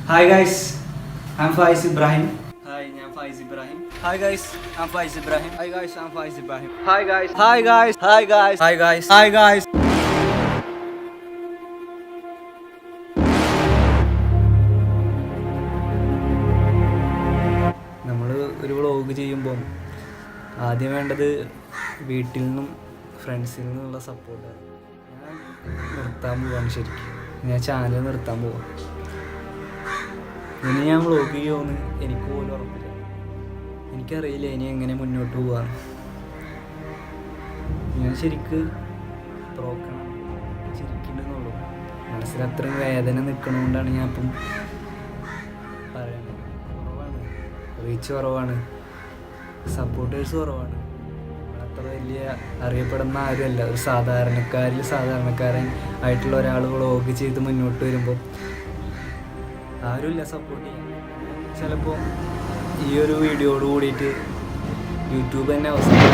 Hi guys, I'm Faiz Ibrahim. Hi, I'm Faiz Ibrahim. Hi guys, I'm Faiz Ibrahim. Hi guys, I'm Faiz Ibrahim. Hi guys. Hi guys. Hi guys. Hi guys. Hi guys. നമ്മൾ ഒരു vlog ചെയ്യുമ്പോൾ ആദ്യം വേണ്ടത് വീട്ടിൽ നിന്നും ഫ്രണ്ട്സിൽ നിന്നുള്ള സപ്പോർട്ടാണ്. ഞാൻ നിർത്താൻ പോവാണ് ശരിക്കും. ഞാൻ ചാനൽ നിർത്താൻ പോവാം. ഇനി ഞാൻ വ്ളോഗ് ചെയ്യുമെന്ന് എനിക്ക് പോലും ഉറപ്പില്ല. എനിക്കറിയില്ല ഇനി എങ്ങനെ മുന്നോട്ട് പോവാന്ന്. ഞാൻ ശരിക്ക് പ്രോക്കണം ചിരിക്കണ്ടെന്നുള്ളൂ. മനസ്സിൽ അത്രയും വേദന നിൽക്കണോണ്ടാണ് ഞാൻ ഇപ്പം പറയണത്. കുറവാണ്, റീച്ച് കുറവാണ്, സപ്പോർട്ടേഴ്സ് കുറവാണ്. അത്ര വലിയ അറിയപ്പെടുന്ന ആരുമല്ല. ഒരു സാധാരണക്കാരൻ ആയിട്ടുള്ള ഒരാൾ വ്ളോഗ് ചെയ്ത് മുന്നോട്ട് വരുമ്പോൾ ആരുമില്ല സപ്പോർട്ട് ചെയ്യാൻ. ചിലപ്പോൾ ഈ ഒരു വീഡിയോയോട് കൂടിയിട്ട് യൂട്യൂബ് തന്നെ അവസാനം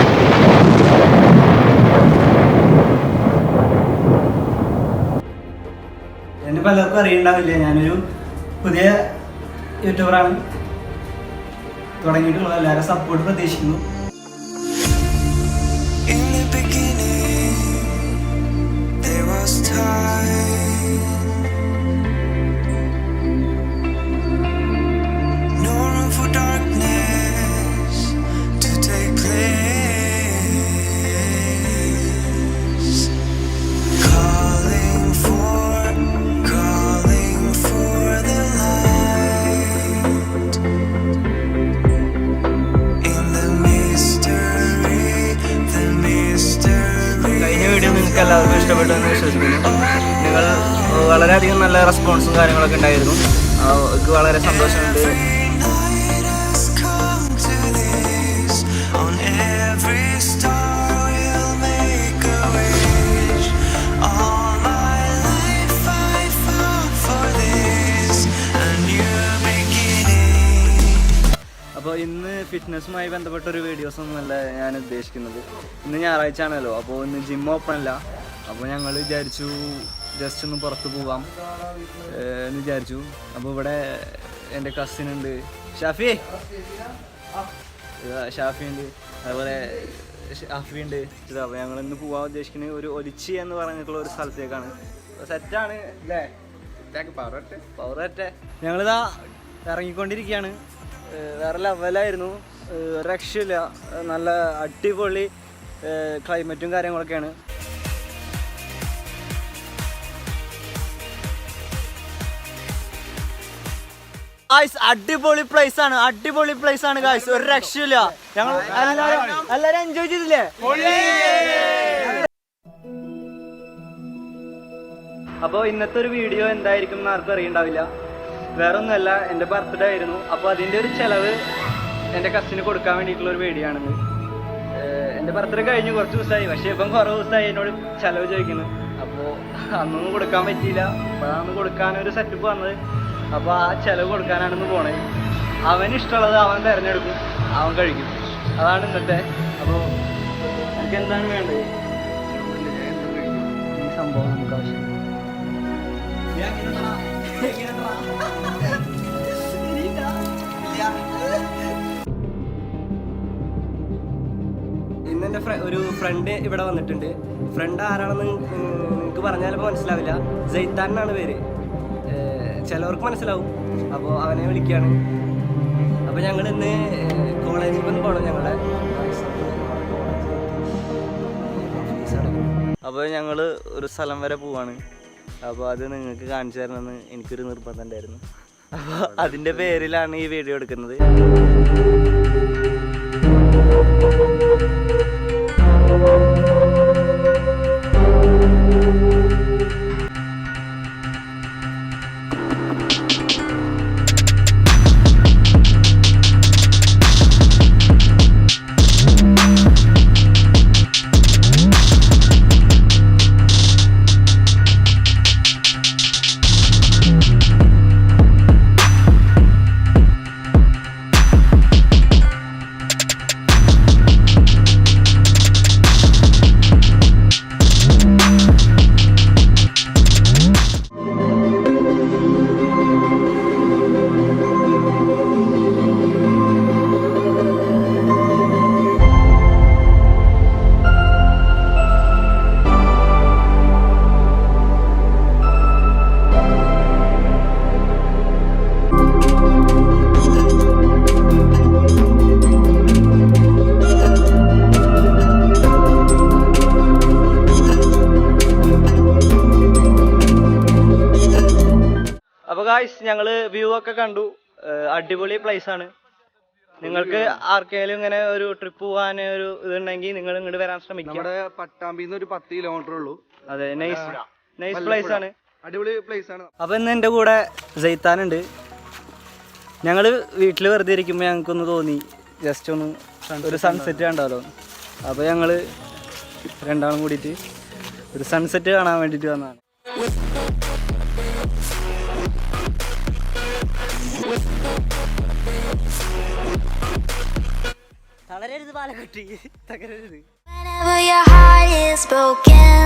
എന്നെ പലർക്കും അറിയണ്ടാവില്ല. ഞാനൊരു പുതിയ യൂട്യൂബറാണ്. തുടങ്ങിയിട്ടുള്ള എല്ലാവരും സപ്പോർട്ട് പ്രതീക്ഷിക്കുന്നു. നിങ്ങൾക്ക് എല്ലാവർക്കും ഇഷ്ടപ്പെട്ടു എന്ന് വിശ്വസിക്കുന്നു. നിങ്ങൾ വളരെയധികം നല്ല റെസ്പോൺസും കാര്യങ്ങളൊക്കെ ഉണ്ടായിരുന്നു. എനിക്ക് വളരെ സന്തോഷമുണ്ട്. അപ്പോൾ ഇന്ന് ഫിറ്റ്നസ്സുമായി ബന്ധപ്പെട്ടൊരു വീഡിയോസൊന്നുമല്ല ഞാൻ ഉദ്ദേശിക്കുന്നത്. ഇന്ന് ഞായറാഴ്ച ആണല്ലോ, അപ്പോൾ ഇന്ന് ജിം ഓപ്പൺ അല്ല. അപ്പോൾ ഞങ്ങൾ വിചാരിച്ചു ജസ്റ്റ് ഒന്ന് പുറത്ത് പോവാം എന്ന് വിചാരിച്ചു. അപ്പോൾ ഇവിടെ എൻ്റെ കസിനുണ്ട്, ഷാഫി ഉണ്ട്, അതുപോലെ ഷാഫി ഉണ്ട്. അപ്പോൾ ഞങ്ങളിന്ന് പോകാൻ ഉദ്ദേശിക്കുന്നത് ഒരു ഒലിച്ചി എന്ന് പറഞ്ഞിട്ടുള്ള ഒരു സ്ഥലത്തേക്കാണ്. സെറ്റാണ് അല്ലേ? പവറട്ടെ ഞങ്ങളിതാ ഇറങ്ങിക്കൊണ്ടിരിക്കുകയാണ്. വേറെ ലെവലായിരുന്നു, രക്ഷയില്ല. നല്ല അടിപൊളി ക്ലൈമറ്റും കാര്യങ്ങളൊക്കെയാണ്. അടിപൊളി പ്ലേസ് ആണ് ഗായ്സ്. ഒരു രക്ഷയില്ല. ഞങ്ങൾ എല്ലാരും എൻജോയ് ചെയ്തില്ലേ? അപ്പോൾ ഇന്നത്തെ ഒരു വീഡിയോ എന്തായിരിക്കും എന്ന് ആർക്കും അറിയണ്ടാവില്ല. വേറെ ഒന്നുമല്ല, എൻ്റെ ബർത്ത്ഡേ ആയിരുന്നു. അപ്പോൾ അതിൻ്റെ ഒരു ചിലവ് എൻ്റെ കസിന് കൊടുക്കാൻ വേണ്ടിയിട്ടുള്ള ഒരു വീഡിയോ ആണിത്. എൻ്റെ ബർത്ത്ഡേ കഴിഞ്ഞ് കുറച്ച് ദിവസമായി, പക്ഷേ ഇപ്പം കുറേ ദിവസമായി എന്നോട് ചിലവ് ചോദിക്കുന്നു. അപ്പോൾ അന്നൊന്നും കൊടുക്കാൻ പറ്റിയില്ല. അപ്പോഴാണ് കൊടുക്കാനൊരു സെറ്റപ്പ് വന്നത്. അപ്പോൾ ആ ചിലവ് കൊടുക്കാനാണെന്ന് പോണേ. അവന് ഇഷ്ടമുള്ളത് അവൻ തിരഞ്ഞെടുക്കും, അവൻ കഴിക്കും. അതാണ് ഇന്നത്തെ. അപ്പോൾ എനിക്ക് എന്താണ് വേണ്ടത്? ഈ സംഭവം നമുക്ക് ആവശ്യം. ഇന്നെൻ്റെ ഒരു ഫ്രണ്ട് ഇവിടെ വന്നിട്ടുണ്ട്. ഫ്രണ്ട് ആരാണെന്ന് നിങ്ങൾക്ക് പറഞ്ഞാലിപ്പോൾ മനസ്സിലാവില്ല. ജയ്ത്താൻ എന്നാണ് പേര്. ചിലവർക്ക് മനസ്സിലാവും. അപ്പോൾ അവനെ വിളിക്കുകയാണ്. അപ്പോൾ ഞങ്ങൾ ഇന്ന് കോളേജിൽ വന്ന് പോകണം. ഞങ്ങളുടെ അപ്പോൾ ഞങ്ങൾ ഒരു സ്ഥലം വരെ പോവാണ്. അപ്പോൾ അത് നിങ്ങൾക്ക് കാണിച്ചു തരണമെന്ന് എനിക്കൊരു നിർബന്ധം ഉണ്ടായിരുന്നു. അപ്പോൾ അതിൻ്റെ പേരിലാണ് ഈ വീഡിയോ എടുക്കുന്നത്. ഗായ്സ് ഞങ്ങള് വ്യൂ ഒക്കെ കണ്ടു. അടിപൊളി പ്ലേസ് ആണ്. നിങ്ങൾക്ക് ആർക്കെങ്കിലും ഇങ്ങനെ ഒരു ട്രിപ്പ് പോകാൻ ഒരു ഇതുണ്ടെങ്കിൽ നിങ്ങൾ ഇങ്ങോട്ട് വരാൻ ശ്രമിക്കുക. നമ്മുടെ പട്ടാമ്പിന്ന് ഒരു 10 കിലോമീറ്റർ ഉള്ളൂ. അതെ, നൈസ് പ്ലേസ് ആണ്, അടിപൊളി പ്ലേസ് ആണ്. അപ്പൊ ഇന്ന് എൻ്റെ കൂടെ ജയ്ത്താനുണ്ട്. ഞങ്ങള് വീട്ടിൽ വെറുതെ ഇരിക്കുമ്പോൾ ഞങ്ങൾക്കൊന്ന് തോന്നി ജസ്റ്റ് ഒന്ന് ഒരു സൺസെറ്റ് കണ്ടാലോ. അപ്പോൾ ഞങ്ങള് രണ്ടാളും കൂടിയിട്ട് ഒരു സൺസെറ്റ് കാണാൻ വേണ്ടിയിട്ട് വന്നതാണ്. Whenever your heart is broken,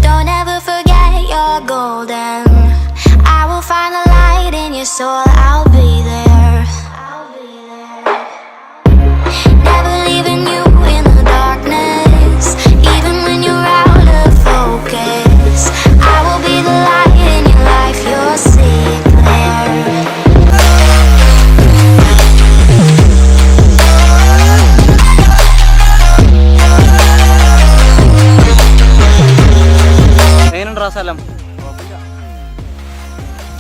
don't ever forget you're golden. I will find a light in your soul, I'll be there. Never leaving you in the darkness, even when you're out of focus. I will be the light in your life, you'll see it clear. സ്ഥലം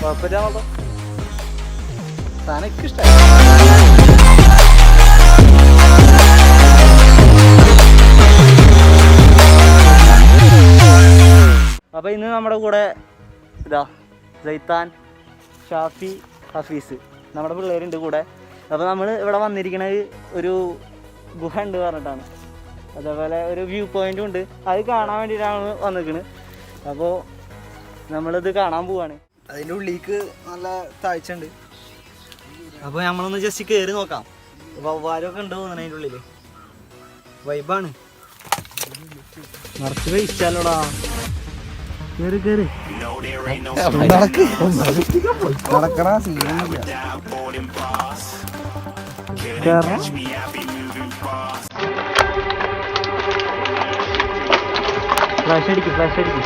കുഴപ്പമില്ല, തനക്ക് ഇഷ്ടമായി. അപ്പൊ ഇന്ന് നമ്മുടെ കൂടെ ഇതാ ജയ്ത്താൻ, ഷാഫി, ഹഫീസ് നമ്മുടെ പിള്ളേരുണ്ട് കൂടെ. അപ്പോൾ നമ്മൾ ഇവിടെ വന്നിരിക്കുന്നത് ഒരു ഗുഹ ഉണ്ട് പറഞ്ഞിട്ടാണ്. അതേപോലെ ഒരു വ്യൂ പോയിന്റും ഉണ്ട്, അത് കാണാൻ വേണ്ടിയിട്ടാണ് വന്നിരിക്കുന്നത്. അപ്പോൾ നമ്മളിത് കാണാൻ പോവാണ്. അതിൻ്റെ ഉള്ളിലേക്ക് നല്ല താഴ്ച ഉണ്ട്. അപ്പോൾ നമ്മളൊന്ന് ജസ്റ്റ് കയറി നോക്കാം. വവ്വാരൊക്കെ ഉണ്ട് തോന്നണ അതിൻ്റെ ഉള്ളിൽ. വൈബാണ്, നിറച്ച് കഴിച്ചാലോടാ. കയറി കയറി ഫ്ലാഷ് അടിക്കും, ഫ്ലാഷ് അടിക്കും.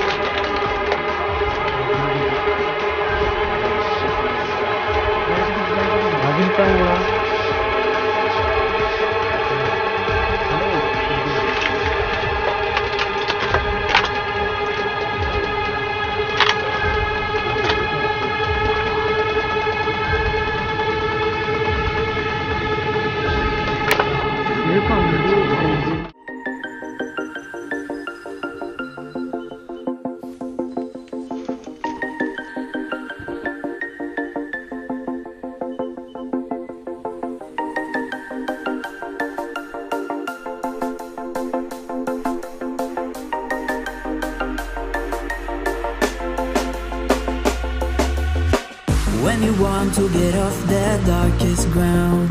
When you want to get off the darkest ground,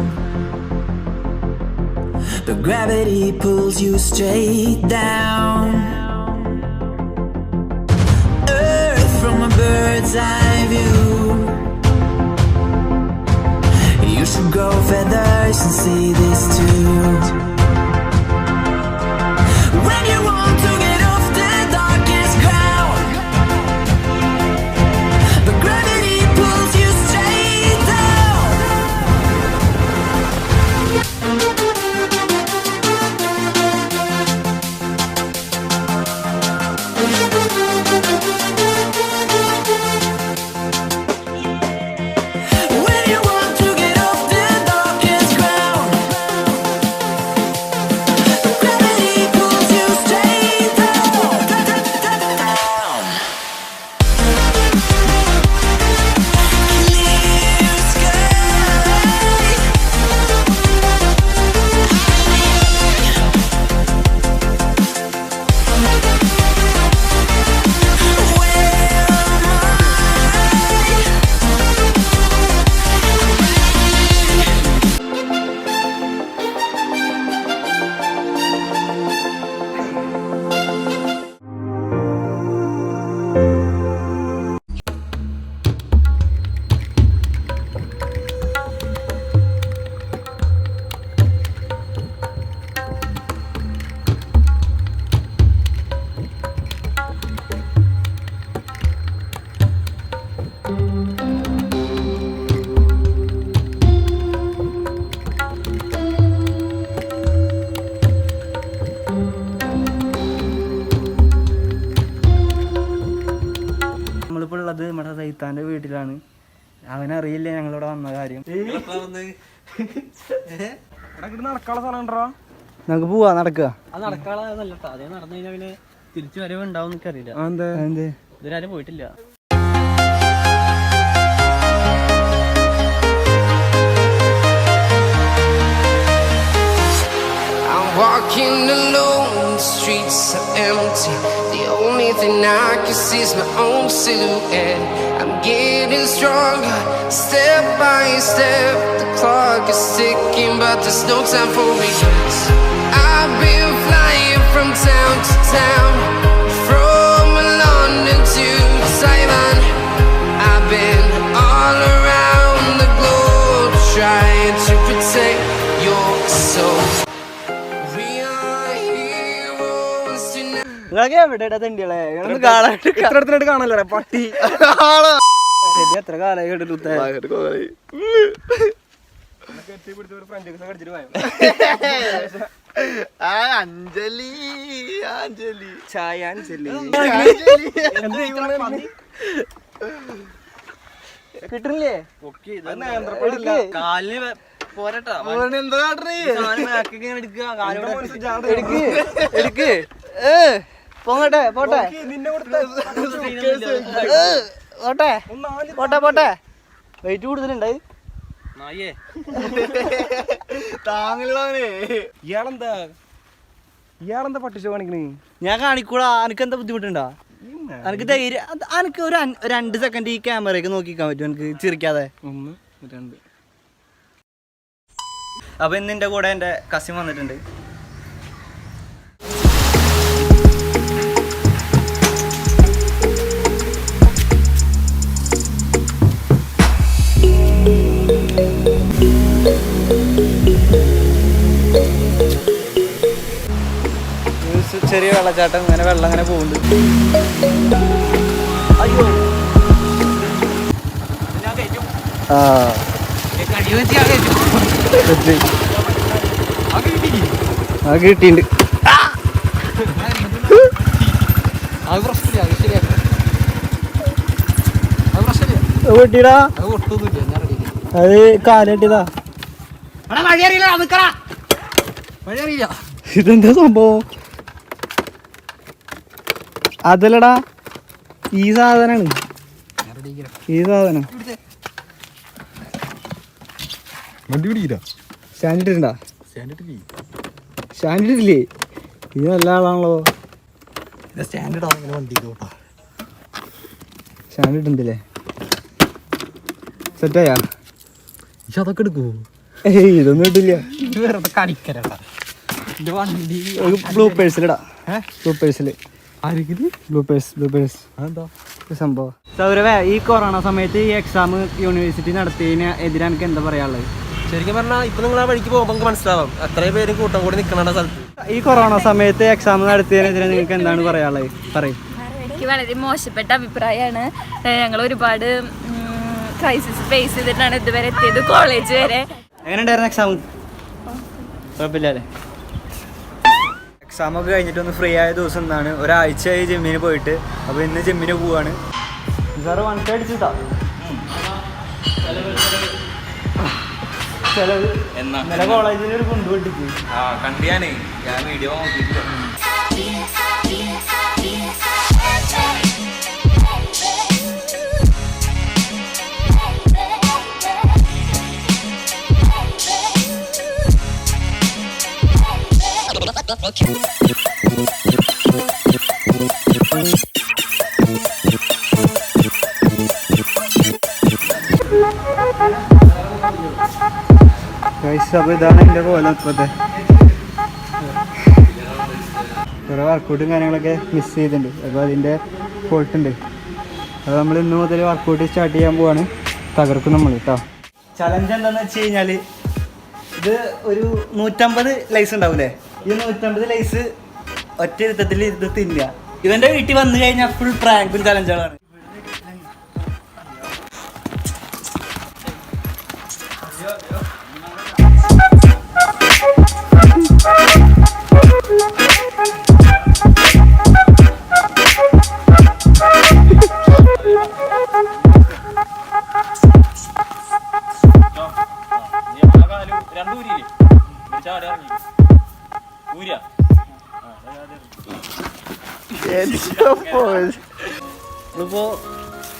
but gravity pulls you straight down. Earth from a bird's eye view. You should grow feathers and see this too. When you want to get off the darkest ground, but gravity pulls you straight down. When you want to get off the darkest ground, അവനറിയില്ല ഞങ്ങളിവിടെ വന്ന കാര്യം. നടക്കാനുള്ള സ്ഥലം ഉണ്ടോ? നമുക്ക് പോവാ, നടക്കുക. അത് നടക്കാളല്ല, അതേ നടന്നു കഴിഞ്ഞാൽ പിന്നെ തിരിച്ചു വരവ് ഉണ്ടാവും എനിക്കറിയില്ല. ഇതുവരെ പോയിട്ടില്ല. Walking alone, the streets are empty. The only thing I can see is my own silhouette. I'm getting stronger, step by step. The clock is ticking, but there's no time for regrets. I've been flying from town to town, from London to Taiwan. I've been all around the globe, trying to protect your soul. നിങ്ങളൊക്കെ എവിടെയാ തെണ്ടികളെ? കാണാനായിട്ട് കാണല്ലേ പട്ടി? ശരി, എത്ര കാലമായി കേട്ടിട്ട് അഞ്ജലി അഞ്ജലി ചായ അഞ്ജലി കിട്ടുന്നില്ലേ? കാലിന് പോരട്ടാ, എടുക്ക് പോങ്ങട്ടെ, പോട്ടെ പോട്ടെ പോട്ടെ പോട്ടെ. വെയിറ്റ് കൂടുതലുണ്ടായി. ഇയാളെന്താ പട്ടിച്ച കാണിക്കണേ? ഞാൻ കാണിക്കൂടാ. അനക്ക് എന്താ ബുദ്ധിമുട്ടുണ്ടോ? അനക്ക് ധൈര്യം, അനക്ക് ഒരു 2 സെക്കൻഡ് ഈ ക്യാമറയൊക്കെ നോക്കിക്കാൻ പറ്റും എനിക്ക് ചിരിക്കാതെ? 1 2. അപ്പൊ ഇന്ന് എന്റെ കൂടെ എന്റെ കസിൻ വന്നിട്ടുണ്ട്. ചെറിയ വെള്ളച്ചാട്ടം, ഇങ്ങനെ വെള്ളം അങ്ങനെ പോകുന്നുണ്ട്. അയ്യോ കിട്ടിണ്ട്. കിട്ടിയടാ, അത് കാലട്ടിയതാ. ഇതെന്താ സംഭവം? അതല്ലടാ, ഈ സാധനാണ്, ഈ സാധനം. സ്റ്റാൻഡ് ഇട്ടിട്ടുണ്ടാ? സ്റ്റാൻഡ് ഇട്ടില്ലേ? ഇത് നല്ല ആളാണല്ലോ. സ്റ്റാൻഡ് ഇട്ടുണ്ടല്ലേ? സെറ്റായാ? അതൊക്കെ എടുക്കൂ. ഏയ് ഇതൊന്നും ഇട്ടില്ല. ബ്ലൂപേഴ്സിലിടാ, ബ്ലൂപേഴ്സില്. ബ്ലൂപേഴ്സ് സംഭവം. സൗരവേ, ഈ കൊറോണ സമയത്ത് ഈ എക്സാം യൂണിവേഴ്സിറ്റി നടത്തിയതിന് എതിരെ എനിക്ക് എന്താ പറയാനുള്ളത്? ശരിക്കും പറഞ്ഞാൽ ഇപ്പൊ നിങ്ങൾ ആ വഴിക്ക് പോകുമ്പോൾ നമുക്ക് മനസ്സിലാവാം അത്രയും പേര് കൂട്ടം കൂടി നിൽക്കണ സ്ഥലത്ത്. ഈ കൊറോണ സമയത്ത് എക്സാം നടത്തിയതിനെതിരെ നിങ്ങൾക്ക് എന്താണ് പറയാനുള്ളത്? പറയും. എനിക്ക് വളരെ മോശപ്പെട്ട അഭിപ്രായമാണ്. ഞങ്ങൾ ഒരുപാട് ക്രൈസിസ് ഫേസ് ചെയ്തിട്ടാണ് ഇതുവരെ എത്തിയത്, കോളേജ് വരെ. എങ്ങനെ ഉണ്ടായിരുന്നു എക്സാം? കുഴപ്പമില്ലല്ലേ? എക്സാം ഒക്കെ കഴിഞ്ഞിട്ടൊന്ന് ഫ്രീ ആയ ദിവസം എന്നാണ്. ഒരാഴ്ചയായി ജിമ്മിന് പോയിട്ട്. അപ്പോൾ ഇന്ന് ജിമ്മിന് പോവാണ്. സാറ് 1K അടിച്ചിട്ടാ ചെലവ്? ഇന്നലെ കോളേജിൽ ഒരു കുണ്ടു പൊട്ടിച്ച്. കണ്ടിയാനേ, ഞാൻ വീഡിയോ നോക്കിയിട്ടില്ല. അപ്പോൾ ഇതാണ് എൻ്റെ കോലം ഇപ്പോഴത്തെ. കുറേ വർക്കൗട്ടും കാര്യങ്ങളൊക്കെ മിസ് ചെയ്തിട്ടുണ്ട്. അപ്പോൾ അതിൻ്റെ ഫോൾട്ടുണ്ട്. അപ്പോൾ നമ്മൾ ഇന്ന് മുതൽ വർക്കൗട്ട് സ്റ്റാർട്ട് ചെയ്യാൻ പോവാണ്. തകർക്കും നമ്മൾ കേട്ടോ. ചലഞ്ച് എന്താണെന്ന് വെച്ച് കഴിഞ്ഞാൽ, ഇത് ഒരു 150 ലൈസ് ഉണ്ടാവില്ലേ? ഈ 150 ലൈസ് ഒറ്റ ഇരുത്തത്തിൽ ഇത് തിന്നുക. ഇവൻ്റെ വീട്ടിൽ വന്നു കഴിഞ്ഞാൽ ഫുൾ പ്രാങ്കും ചലഞ്ചുകളാണ്.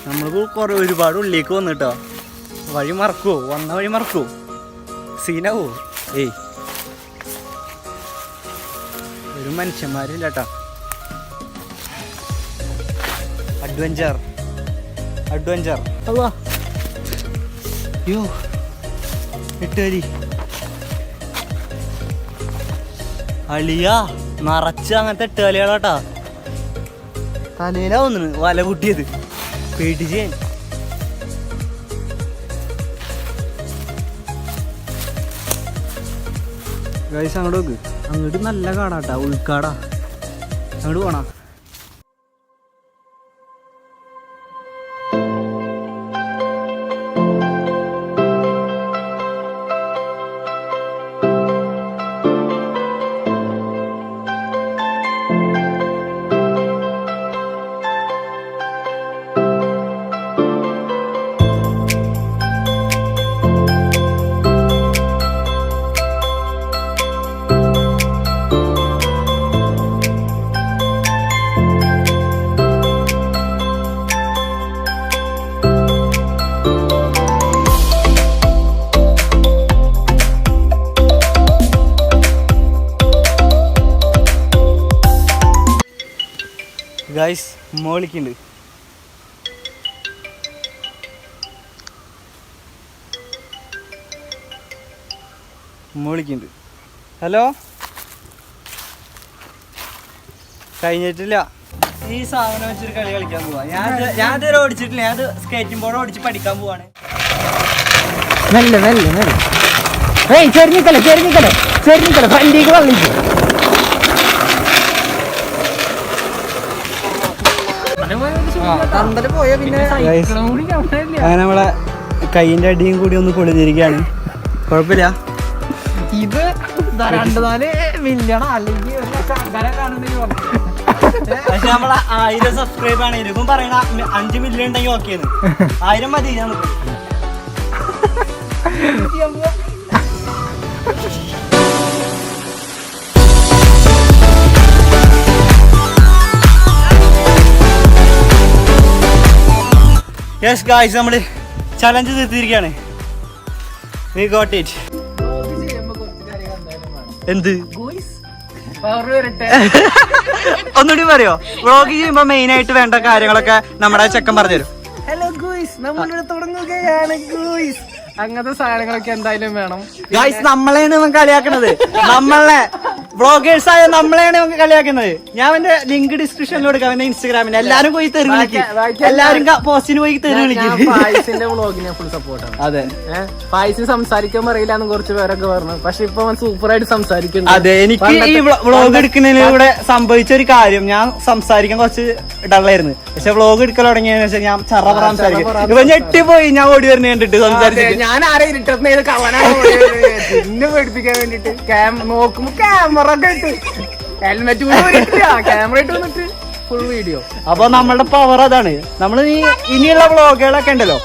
നമ്മളിപ്പോ ഒരുപാട് ഉള്ളിലേക്ക് വന്നിട്ടോ. വഴി മറക്കുവോ? വന്ന വഴി മറക്കുവോ? സീനാവോ? ഏയ് ഒരു മനുഷ്യന്മാരില്ല കേട്ടോ. അഡ്വഞ്ചർ അയ്യോ 8 വരി അളിയാ നിറച്ച അങ്ങനത്തെ 8 വലകളാട്ടാ. തലയിലാ വന്നു വല കുട്ടിയത് പേടിച്ച്. ഗൈസ് അങ്ങോട്ട് നോക്ക്. അങ്ങോട്ട് നല്ല കാടാട്ടാ, ഉൾക്കാടാ. അങ്ങോട്ട് പോണ ഗൈസ്. മോളിക്കുണ്ട്. ഹലോ, കഴിഞ്ഞിട്ടില്ല. ഈ സാധനം വെച്ചൊരു കളി കളിക്കാൻ പോവാ. ഞാൻ ഇതുവരെ ഓടിച്ചിട്ടില്ല. ഞാൻ സ്കേറ്റിംഗ് ബോർഡ് ഓടിച്ച് പഠിക്കാൻ പോവാണ്. ചെറിഞ്ഞിക്കല ഫ്രണ്ടിക്ക് വന്നിട്ട് അങ്ങനെ നമ്മളെ കൈയിന്റെ അടിയും കൂടി ഒന്ന് പൊളിഞ്ഞിരിക്കുകയാണ്. കുഴപ്പമില്ല. ഇത് 2-4 മില്യണോ അല്ലെങ്കിൽ പക്ഷെ നമ്മളെ 1000 സബ്സ്ക്രൈബ് ആണ്. ഇപ്പം പറയണ 5 മില്യൺ ഉണ്ടെങ്കിൽ ഓക്കെയാണ്. 1000 മതി. ഞാൻ യെസ് ഗായ്സ്, നമ്മള് ചലഞ്ച് തീർത്തിരിക്കുകയാണ്. We got it. എന്ത് ഒന്നുകൂടി പറയോ? വ്ളോഗ് ചെയ്യുമ്പോ മെയിൻ ആയിട്ട് വേണ്ട കാര്യങ്ങളൊക്കെ നമ്മുടെ ചെക്കൻ പറഞ്ഞുതരും. ഹലോ ഗൂയ്സ്, നമ്മളിവിടെ തുടങ്ങുകയാണ് ഗൂയ്സ്. അങ്ങനത്തെ സാധനങ്ങളൊക്കെ എന്തായാലും വേണം ഗായ്സ്. നമ്മളെയാണ് ഇവൻ കളിയാക്കണത്. നമ്മളെ വ്ളോഗേഴ്സ് ആയ നമ്മളെയാണ് ഇവൻ കളിയാക്കുന്നത്. ഞാൻ അവന്റെ ലിങ്ക് ഡിസ്ക്രിപ്ഷനിൽ കൊടുക്കാം. അവന്റെ ഇൻസ്റ്റാഗ്രാമിന് എല്ലാരും പോയി തെറി വിളിക്കും. എല്ലാരും പോസ്റ്റിന് പോയി തെറി വിളിക്കും. ഫായിസിന്റെ വ്ളോഗിനെ ഫുൾ സപ്പോർട്ടാണ്. അതെ, ഫായിസിന് സംസാരിക്കാൻ അറിയില്ലാന്ന് കുറച്ച് പേരൊക്കെ പറഞ്ഞു. പക്ഷെ ഇപ്പൊ അവൻ സൂപ്പറായിട്ട് സംസാരിക്കുന്നു. അതെ, എനിക്ക് ഈ വ്ളോഗ് എടുക്കുന്നതിലൂടെ സംഭവിച്ച ഒരു കാര്യം, ഞാൻ സംസാരിക്കാൻ കുറച്ച് ഡള്ളായിരുന്നു. പക്ഷെ വ്ളോഗ് എടുക്കൽ തുടങ്ങിയതിനു ശേഷം ഞാൻ ചറ സംസാരിക്കും. ഇപ്പൊ ഞെട്ടിപ്പോയി ഞാൻ ഓടി വരുന്ന കണ്ടിട്ട് സംസാരിച്ചു. ഞാൻ ആരെ ഇരുട്ടുന്ന കവനാണ് പിന്നെ പേടിപ്പിക്കാൻ വേണ്ടിട്ട് നോക്കുമ്പോ ക്യാമറ ഒക്കെ ഇട്ട് ഹെൽമെറ്റ് ക്യാമറ ഇട്ട് വന്നിട്ട് ഫുൾ വീഡിയോ. അപ്പൊ നമ്മളുടെ പവർ അതാണ്. നമ്മള് ഇനിയുള്ള വ്ളോഗുകളൊക്കെ ഉണ്ടല്ലോ,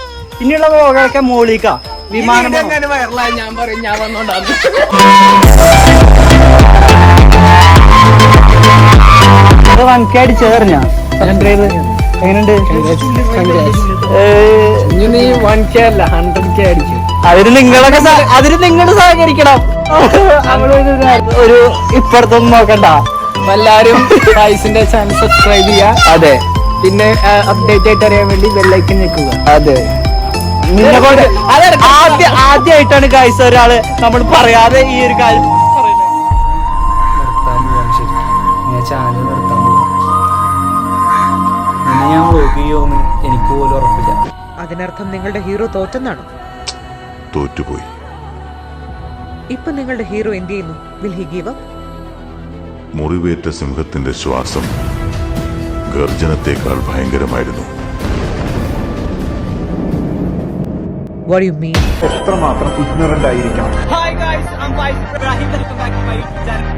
ഇനിയുള്ള വ്ളോഗുകളൊക്കെ മോളിക്ക വിമാനം വൈറലായി ഞാൻ പറയും ഞാൻ വന്നോണ്ടാണ്. അടിച്ചേറിഞ്ഞ എങ്ങനെയുണ്ട്? നീ 1K അല്ല 100K അടിക്കും. അതിന് നിങ്ങൾ സഹകരിക്കണം. ഒരു ഇപ്പുറത്തൊന്നും നോക്കണ്ട. എല്ലാരും ഫായിസിന്റെ ചാനൽ സബ്സ്ക്രൈബ് ചെയ്യുക. അതെ, പിന്നെ അപ്ഡേറ്റ് ആയിട്ട് അറിയാൻ വേണ്ടി ബെല്ലൈക്കൻ ഞെക്കുക. അതെ. ആദ്യമായിട്ടാണ് ഗൈസ് ഒരാള് നമ്മൾ പറയാതെ ഈ ഒരു കാര്യം ചാനൽ നിർത്താൻ പോകും. ഞാൻ വ്ലോഗ് ചെയ്യുമെന്ന് എനിക്ക് പോലും ഉറപ്പില്ല. അതിനർത്ഥം നിങ്ങളുടെ ഹീറോ തോറ്റെന്നാണ്. തോറ്റുപോയി. ഇപ്പൊ നിങ്ങളുടെ ഹീറോ എന്ത് ചെയ്യുന്നു? Will he give up? മുറിവേറ്റ സിംഹത്തിന്റെ ശ്വാസം ഗർജനത്തെക്കാൾ ഭയങ്കരമായിരുന്നു. What do you mean? എത്രമാത്രം ഇഗ്നറന്റ് ആയിരിക്കണം. Hi guys, I'm Faiz Ibrahim. Welcome back to my YouTube channel.